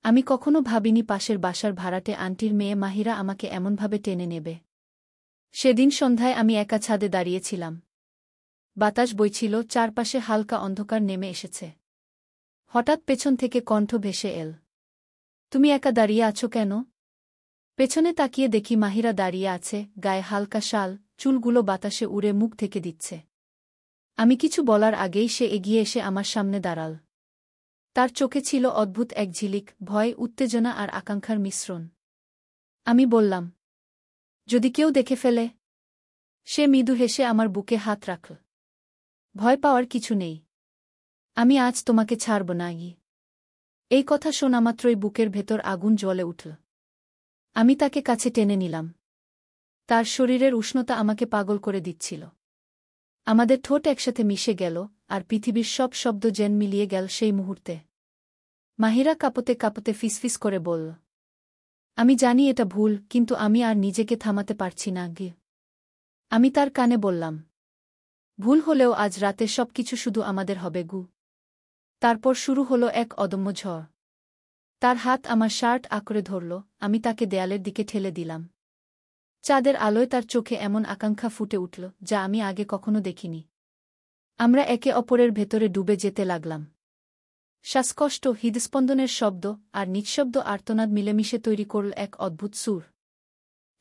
আমি কখনো ভাবিনি পাশের বাসার ভাড়াটে আন্টির মেয়ে মাহিরা আমাকে এমনভাবে টেনে নেবে। সেদিন সন্ধ্যায় আমি একা ছাদে দাঁড়িয়েছিলাম। বাতাস বইছিল, চারপাশে হালকা অন্ধকার নেমে এসেছে। হঠাৎ পেছন থেকে কণ্ঠ ভেসে এল, তুমি একা দাঁড়িয়ে আছো কেন? পেছনে তাকিয়ে দেখি মাহিরা দাঁড়িয়ে আছে, গায়ে হালকা শাল, চুলগুলো বাতাসে উড়ে মুখ থেকে দিচ্ছে। আমি কিছু বলার আগেই সে এগিয়ে এসে আমার সামনে দাঁড়াল। তার চোখে ছিল অদ্ভুত এক ঝিলিক, ভয়, উত্তেজনা আর আকাঙ্ক্ষার মিশ্রণ। আমি বললাম, যদি কেউ দেখে ফেলে? সে মৃদু হেসে আমার বুকে হাত রাখল। ভয় পাওয়ার কিছু নেই। আমি আজ তোমাকে ছাড়ব না। এই কথা শোনামাত্রই বুকের ভেতর আগুন জ্বলে উঠল। আমি তাকে কাছে টেনে নিলাম। তার শরীরের উষ্ণতা আমাকে পাগল করে দিচ্ছিল। আমাদের ঠোঁট একসাথে মিশে গেল, আর পৃথিবীর সব শব্দ যেন মিলিয়ে গেল সেই মুহূর্তে। মাহিরা কাঁপতে কাঁপতে ফিসফিস করে বলল, আমি জানি এটা ভুল, কিন্তু আমি আর নিজেকে থামাতে পারছি না। আমি তার কানে বললাম, ভুল হলেও আজ রাতে সবকিছু শুধু আমাদের হবে গু। তারপর শুরু হলো এক অদম্য ঝড়। তার হাত আমার শার্ট আঁকড়ে ধরল, আমি তাকে দেয়ালের দিকে ঠেলে দিলাম। চাঁদের আলোয় তার চোখে এমন আকাঙ্ক্ষা ফুটে উঠল, যা আমি আগে কখনো দেখিনি। আমরা একে অপরের ভেতরে ডুবে যেতে লাগলাম। শ্বাসকষ্ট, হৃদস্পন্দনের শব্দ আর নিঃশব্দ আর্তনাদ মিলেমিশে তৈরি করল এক অদ্ভুত সুর।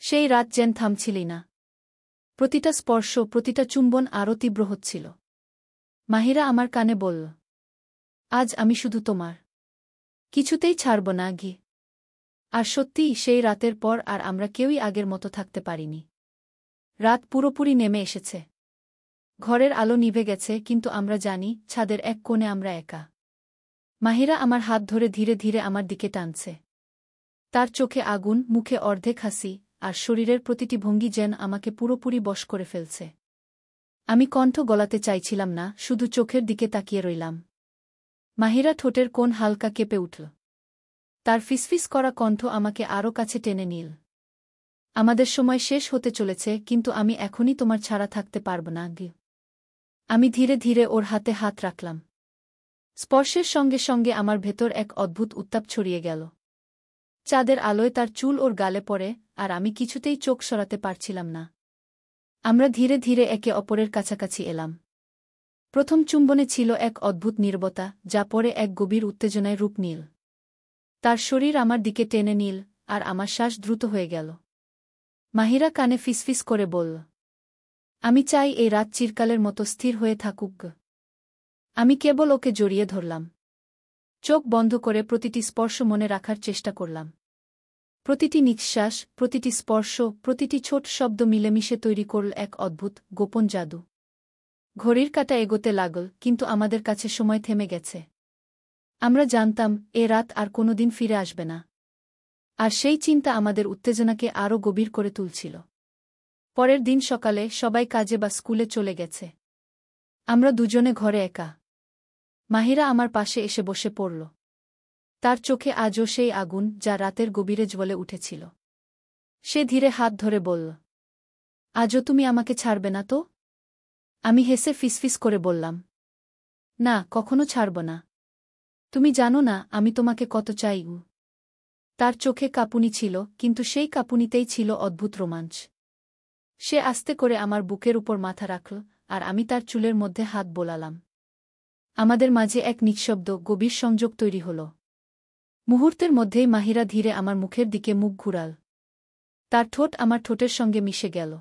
সেই রাত যেন থামছিলই না। প্রতিটা স্পর্শ, প্রতিটা চুম্বন আরও তীব্র হচ্ছিল। মাহিরা আমার কানে বলল, আজ আমি শুধু তোমার, কিছুতেই ছাড়ব না। আর সত্যিই, সেই রাতের পর আর আমরা কেউই আগের মতো থাকতে পারিনি। রাত পুরোপুরি নেমে এসেছে। ঘরের আলো নিভে গেছে, কিন্তু আমরা জানি, ছাদের এক কোণে আমরা একা। মাহিরা আমার হাত ধরে ধীরে ধীরে আমার দিকে টানছে। তার চোখে আগুন, মুখে অর্ধেক হাসি, আর শরীরের প্রতিটি ভঙ্গি যেন আমাকে পুরোপুরি বশ করে ফেলছে। আমি কণ্ঠ গলাতে চাইছিলাম না, শুধু চোখের দিকে তাকিয়ে রইলাম। মাহিরা ঠোঁটের কোণ হালকা কেঁপে উঠল। তার ফিসফিস করা কণ্ঠ আমাকে আরও কাছে টেনে নিল। আমাদের সময় শেষ হতে চলেছে, কিন্তু আমি এখনই তোমার ছাড়া থাকতে পারব না। আমি ধীরে ধীরে ওর হাতে হাত রাখলাম। স্পর্শের সঙ্গে সঙ্গে আমার ভেতর এক অদ্ভুত উত্তাপ ছড়িয়ে গেল। চাঁদের আলোয় তার চুল ওর গালে পড়ে, আর আমি কিছুতেই চোখ সরাতে পারছিলাম না। আমরা ধীরে ধীরে একে অপরের কাছাকাছি এলাম। প্রথম চুম্বনে ছিল এক অদ্ভুত নীরবতা, যা পরে এক গভীর উত্তেজনায় রূপ নিল। তার শরীর আমার দিকে টেনে নিল, আর আমার শ্বাস দ্রুত হয়ে গেল। মাহিরা কানে ফিসফিস করে বলল, আমি চাই এই রাত চিরকালের মতো স্থির হয়ে থাকুক। আমি কেবল ওকে জড়িয়ে ধরলাম। চোখ বন্ধ করে প্রতিটি স্পর্শ মনে রাখার চেষ্টা করলাম। প্রতিটি নিঃশ্বাস, প্রতিটি স্পর্শ, প্রতিটি ছোট শব্দ মিলেমিশে তৈরি করল এক অদ্ভুত, গোপন জাদু। ঘড়ির কাঁটা এগোতে লাগল, কিন্তু আমাদের কাছে সময় থেমে গেছে। আমরা জানতাম, এ রাত আর কোনোদিন ফিরে আসবে না। আর সেই চিন্তা আমাদের উত্তেজনাকে আরও গভীর করে তুলছিল। পরের দিন সকালে সবাই কাজে বা স্কুলে চলে গেছে। আমরা দুজনে ঘরে একা। মাহিরা আমার পাশে এসে বসে পড়ল। তার চোখে আজও সেই আগুন, যা রাতের গভীরে জ্বলে উঠেছিল। সে ধীরে হাত ধরে বলল, আজও তুমি আমাকে ছাড়বে না তো? আমি হেসে ফিসফিস করে বললাম, না, কখনো ছাড়ব না। তুমি জানো না আমি তোমাকে কত চাই। তার চোখে কাঁপুনি ছিল, কিন্তু সেই কাঁপুনিতেই ছিল অদ্ভুত রোমাঞ্চ। সে আস্তে করে আমার বুকের উপর মাথা রাখল, আর আমি তার চুলের মধ্যে হাত বোলালাম। আমাদের মাঝে এক নিঃশব্দ, গভীর সংযোগ তৈরি হল। মুহূর্তের মধ্যেই মাহিরা ধীরে আমার মুখের দিকে মুখ ঘুরাল। তার ঠোঁট আমার ঠোঁটের সঙ্গে মিশে গেল।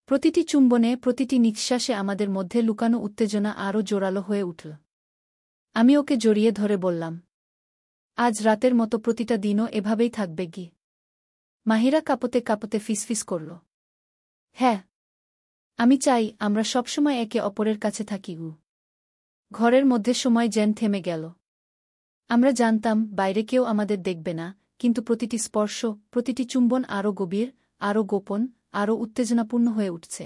প্রতিটি চুম্বনে, প্রতিটি নিঃশ্বাসে আমাদের মধ্যে লুকানো উত্তেজনা আরও জোরালো হয়ে উঠল। আমি ওকে জড়িয়ে ধরে বললাম, আজ রাতের মতো প্রতিটা দিনও এভাবেই থাকবে। মাহিরা কাঁপতে কাঁপতে ফিসফিস করল, হ্যাঁ, আমি চাই আমরা সবসময় একে অপরের কাছে থাকি। ঘরের মধ্যে সময় যেন থেমে গেল। আমরা জানতাম, বাইরে কেউ আমাদের দেখবে না, কিন্তু প্রতিটি স্পর্শ, প্রতিটি চুম্বন আরও গভীর, আরও গোপন, আরও উত্তেজনাপূর্ণ হয়ে উঠছে।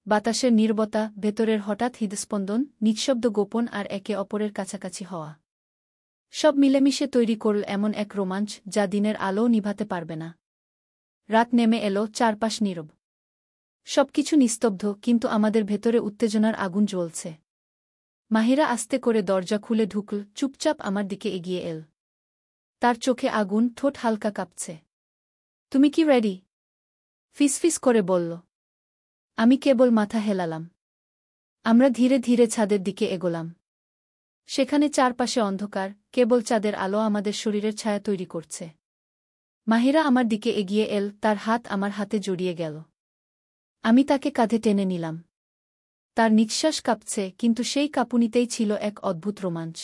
বাতাসের নীরবতা, ভেতরের হঠাৎ হৃদস্পন্দন, নিঃশব্দ গোপন আর একে অপরের কাছাকাছি হওয়া, সব মিলেমিশে তৈরি করল এমন এক রোমাঞ্চ, যা দিনের আলোও নিভাতে পারবে না। রাত নেমে এলো, চারপাশ নীরব। সবকিছু নিস্তব্ধ, কিন্তু আমাদের ভেতরে উত্তেজনার আগুন জ্বলছে। মাহিরা আস্তে করে দরজা খুলে ঢুকল, চুপচাপ আমার দিকে এগিয়ে এল। তার চোখে আগুন, ঠোঁট হালকা কাঁপছে। তুমি কি রেডি? ফিসফিস করে বলল। আমি কেবল মাথা হেলালাম। আমরা ধীরে ধীরে ছাদের দিকে এগোলাম। সেখানে চারপাশে অন্ধকার, কেবল চাঁদের আলো আমাদের শরীরের ছায়া তৈরি করছে। মাহিরা আমার দিকে এগিয়ে এল, তার হাত আমার হাতে জড়িয়ে গেল। আমি তাকে কাঁধে টেনে নিলাম। তার নিঃশ্বাস কাঁপছে, কিন্তু সেই কাঁপুনিতেই ছিল এক অদ্ভুত রোমাঞ্চ।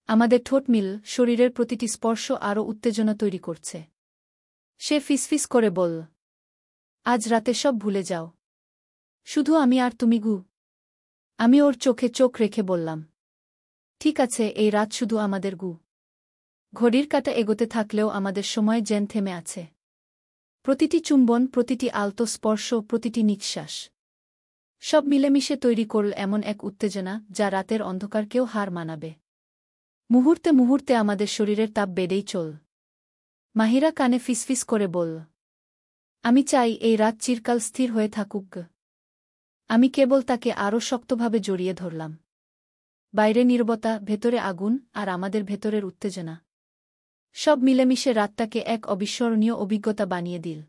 আমাদের ঠোঁট মিল, শরীরের প্রতিটি স্পর্শ আরও উত্তেজনা তৈরি করছে। সে ফিসফিস করে বলল, আজ রাতে সব ভুলে যাও। শুধু আমি আর তুমি গু। আমি ওর চোখে চোখ রেখে বললাম, ঠিক আছে, এই রাত শুধু আমাদের গু। ঘড়ির কাঁটা এগোতে থাকলেও আমাদের সময় যেন থেমে আছে। প্রতিটি চুম্বন, প্রতিটি আলতো স্পর্শ, প্রতিটি নিঃশ্বাস সব মিলেমিশে তৈরি করল এমন এক উত্তেজনা যা রাতের অন্ধকারকেও হার মানাবে। মুহূর্তে মুহূর্তে আমাদের শরীরের তাপ বেড়েই চল। মাহিরা কানে ফিসফিস করে বলল, আমি চাই এই রাত চিরকাল স্থির হয়ে থাকুক। আমি কেবল তাকে আরও শক্তভাবে জড়িয়ে ধরলাম। বাইরে নীরবতা, ভেতরে আগুন, আর আমাদের ভেতরের উত্তেজনা সব মিলেমিশে রাতটাকে এক অবিস্মরণীয় অভিজ্ঞতা বানিয়ে দিল।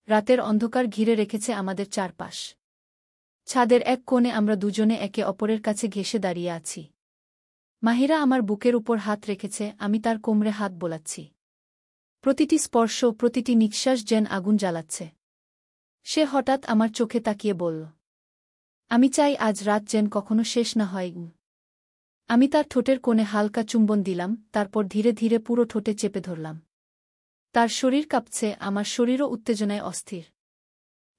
রাতের অন্ধকার ঘিরে রেখেছে আমাদের চারপাশ। ছাদের এক কোণে আমরা দুজনে একে অপরের কাছে ঘেঁষে দাঁড়িয়ে আছি। মাহিরা আমার বুকের উপর হাত রেখেছে, আমি তার কোমরে হাত বোলাচ্ছি। প্রতিটি স্পর্শ, প্রতিটি নিঃশ্বাস যেন আগুন জ্বালাচ্ছে। সে হঠাৎ আমার চোখে তাকিয়ে বলল, আমি চাই আজ রাত যেন কখনো শেষ না হয়। আমি তার ঠোঁটের কোণে হালকা চুম্বন দিলাম, তারপর ধীরে ধীরে পুরো ঠোঁটে চেপে ধরলাম। তার শরীর কাঁপছে, আমার শরীরও উত্তেজনায় অস্থির।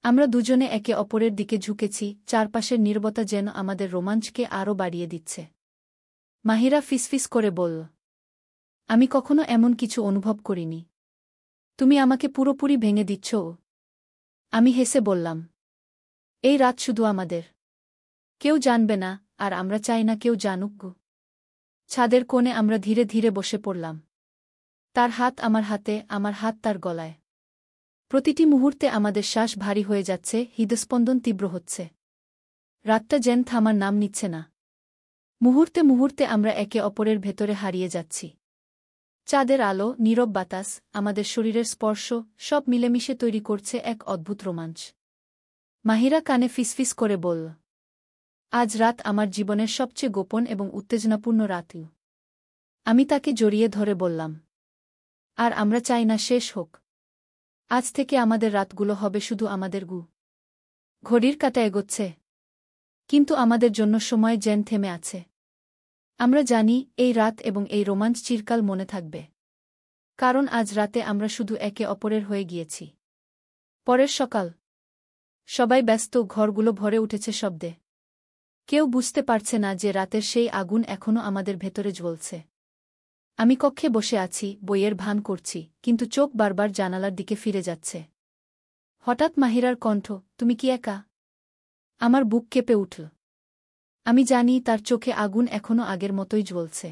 আমরা দুজনে একে অপরের দিকে ঝুঁকেছি, চারপাশের নীরবতা যেন আমাদের রোমাঞ্চকে আরও বাড়িয়ে দিচ্ছে। মাহিরা ফিসফিস করে বলল, আমি কখনো এমন কিছু অনুভব করিনি। তুমি আমাকে পুরোপুরি ভেঙে দিচ্ছ। আমি হেসে বললাম, এই রাত শুধু আমাদের। কেউ জানবে না, আর আমরা চাই না কেউ জানুক। ছাদের কোণে আমরা ধীরে ধীরে বসে পড়লাম। তার হাত আমার হাতে, আমার হাত তার গলায়। প্রতিটি মুহূর্তে আমাদের শ্বাস ভারী হয়ে যাচ্ছে, হৃদস্পন্দন তীব্র হচ্ছে। রাতটা যেন থামার নাম নিচ্ছে না। মুহূর্তে মুহূর্তে আমরা একে অপরের ভেতরে হারিয়ে যাচ্ছি। চাঁদের আলো, নীরব বাতাস, আমাদের শরীরের স্পর্শ সব মিলেমিশে তৈরি করছে এক অদ্ভুত রোমাঞ্চ। মাহিরা কানে ফিসফিস করে বলল, আজ রাত আমার জীবনের সবচেয়ে গোপন এবং উত্তেজনাপূর্ণ রাত। আমি তাকে জড়িয়ে ধরে বললাম, আর আমরা চাই না শেষ হোক। আজ থেকে আমাদের রাতগুলো হবে শুধু আমাদের গু। ঘড়ির কাঁটা এগোচ্ছে, কিন্তু আমাদের জন্য সময় যেন থেমে আছে। আমরা জানি এই রাত এবং এই রোমাঞ্চ চিরকাল মনে থাকবে। কারণ আজ রাতে আমরা শুধু একে অপরের হয়ে গিয়েছি। পরের সকাল। সবাই ব্যস্ত, ঘরগুলো ভরে উঠেছে শব্দে। কেউ বুঝতে পারছে না যে রাতের সেই আগুন এখনও আমাদের ভেতরে জ্বলছে। আমি কক্ষে বসে আছি, বইয়ের ভান করছি, কিন্তু চোখ বারবার জানালার দিকে ফিরে যাচ্ছে। হঠাৎ মাহিরার কণ্ঠ, তুমি কি একা? আমার বুক কেঁপে উঠল। আমি জানি তার চোখে আগুন এখনও আগের মতোই জ্বলছে।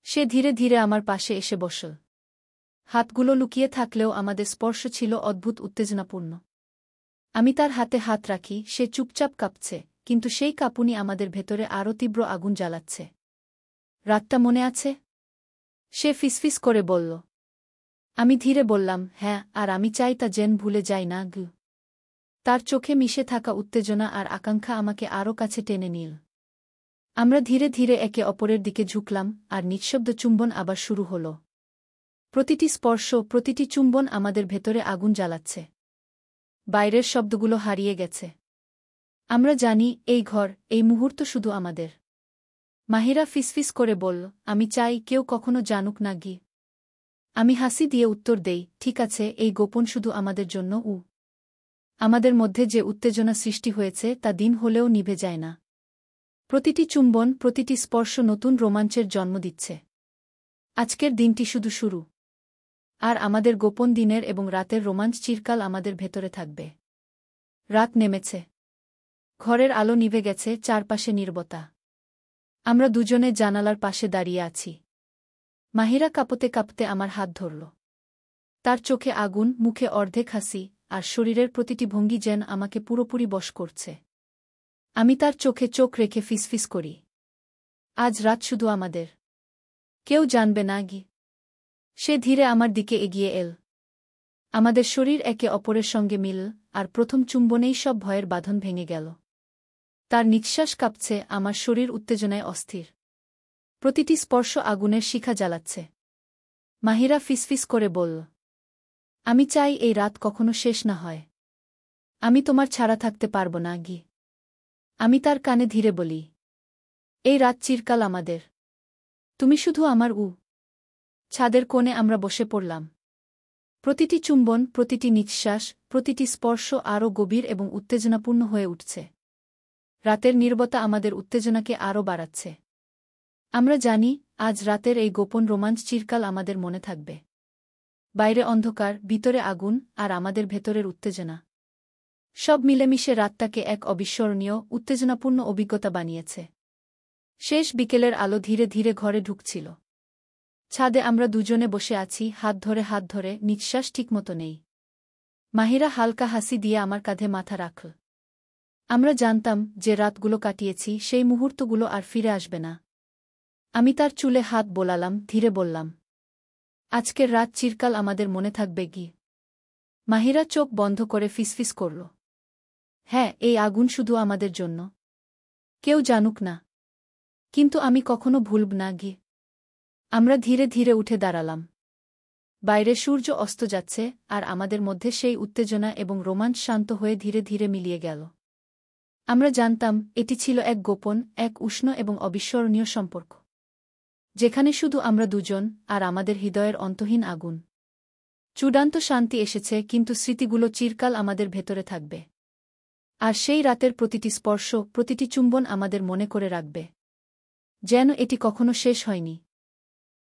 সে ধীরে ধীরে আমার পাশে এসে বসল। হাতগুলো লুকিয়ে থাকলেও আমাদের স্পর্শ ছিল অদ্ভুত উত্তেজনাপূর্ণ। আমি তার হাতে হাত রাখি, সে চুপচাপ কাঁপছে, কিন্তু সেই কাঁপুনি আমাদের ভেতরে আরও তীব্র আগুন জ্বালাচ্ছে। রাতটা মনে আছে? সে ফিসফিস করে বলল। আমি ধীরে বললাম, হ্যাঁ, আর আমি চাই তা যেন ভুলে যাই না। তার চোখে মিশে থাকা উত্তেজনা আর আকাঙ্ক্ষা আমাকে আরও কাছে টেনে নিল। আমরা ধীরে ধীরে একে অপরের দিকে ঝুঁকলাম, আর নিঃশব্দ চুম্বন আবার শুরু হল। প্রতিটি স্পর্শ, প্রতিটি চুম্বন আমাদের ভেতরে আগুন জ্বালাচ্ছে। বাইরের শব্দগুলো হারিয়ে গেছে। আমরা জানি এই ঘর, এই মুহূর্ত শুধু আমাদের। মাহিরা ফিসফিস করে বলল, আমি চাই কেউ কখনো জানুক না। আমি হাসি দিয়ে উত্তর দেই, ঠিক আছে, এই গোপন শুধু আমাদের জন্য। আমাদের মধ্যে যে উত্তেজনা সৃষ্টি হয়েছে তা দিন হলেও নিভে যায় না। প্রতিটি চুম্বন, প্রতিটি স্পর্শ নতুন রোমাঞ্চের জন্ম দিচ্ছে। আজকের দিনটি শুধু শুরু। আর আমাদের গোপন দিনের এবং রাতের রোমাঞ্চ চিরকাল আমাদের ভেতরে থাকবে। রাত নেমেছে। ঘরের আলো নিভে গেছে, চারপাশে নীরবতা। আমরা দুজনে জানালার পাশে দাঁড়িয়ে আছি। মাহিরা কাঁপতে কাঁপতে আমার হাত ধরল। তার চোখে আগুন, মুখে অর্ধেক হাসি, আর শরীরের প্রতিটি ভঙ্গি যেন আমাকে পুরোপুরি বশ করছে। আমি তার চোখে চোখ রেখে ফিসফিস করি, আজ রাত শুধু আমাদের। কেউ জানবে না। সে ধীরে আমার দিকে এগিয়ে এল। আমাদের শরীর একে অপরের সঙ্গে মিলল, আর প্রথম চুম্বনেই সব ভয়ের বাঁধন ভেঙে গেল। তার নিঃশ্বাস কাঁপছে, আমার শরীর উত্তেজনায় অস্থির। প্রতিটি স্পর্শ আগুনের শিখা জ্বালাচ্ছে। মাহিরা ফিসফিস করে বলল, আমি চাই এই রাত কখনো শেষ না হয়। আমি তোমার ছাড়া থাকতে পারব না গি। আমি তার কানে ধীরে বলি, এই রাত চিরকাল আমাদের। তুমি শুধু আমার। ছাদের কোণে আমরা বসে পড়লাম। প্রতিটি চুম্বন, প্রতিটি নিঃশ্বাস, প্রতিটি স্পর্শ আরও গভীর এবং উত্তেজনাপূর্ণ হয়ে উঠছে। রাতের নীরবতা আমাদের উত্তেজনাকে আরও বাড়াচ্ছে। আমরা জানি, আজ রাতের এই গোপন রোমাঞ্চ চিরকাল আমাদের মনে থাকবে। বাইরে অন্ধকার, ভিতরে আগুন, আর আমাদের ভেতরের উত্তেজনা। সব মিলেমিশে রাতটাকে এক অবিস্মরণীয়, উত্তেজনাপূর্ণ অভিজ্ঞতা বানিয়েছে। শেষ বিকেলের আলো ধীরে ধীরে ঘরে ঢুকছিল। ছাদে আমরা দুজনে বসে আছি, হাত ধরে, নিঃশ্বাস ঠিকমতো নেই। মাহিরা হালকা হাসি দিয়ে আমার কাঁধে মাথা রাখল। আমরা জানতাম যে রাতগুলো কাটিয়েছি, সেই মুহূর্তগুলো আর ফিরে আসবে না। আমি তার চুলে হাত বোলালাম, ধীরে বললাম, আজকের রাত চিরকাল আমাদের মনে থাকবে গি। মাহিরা চোখ বন্ধ করে ফিসফিস করল, হ্যাঁ, এই আগুন শুধু আমাদের জন্য। কেউ জানুক না। কিন্তু আমি কখনো ভুলব না গি। আমরা ধীরে ধীরে উঠে দাঁড়ালাম। বাইরে সূর্য অস্ত যাচ্ছে, আর আমাদের মধ্যে সেই উত্তেজনা এবং রোমাঞ্চ শান্ত হয়ে ধীরে ধীরে মিলিয়ে গেল। আমরা জানতাম, এটি ছিল এক গোপন, এক উষ্ণ এবং অবিস্মরণীয় সম্পর্ক, যেখানে শুধু আমরা দুজন, আর আমাদের হৃদয়ের অন্তহীন আগুন। চূড়ান্ত শান্তি এসেছে, কিন্তু স্মৃতিগুলো চিরকাল আমাদের ভেতরে থাকবে। আর সেই রাতের প্রতিটি স্পর্শ, প্রতিটি চুম্বন আমাদের মনে করে রাখবে, যেন এটি কখনো শেষ হয়নি।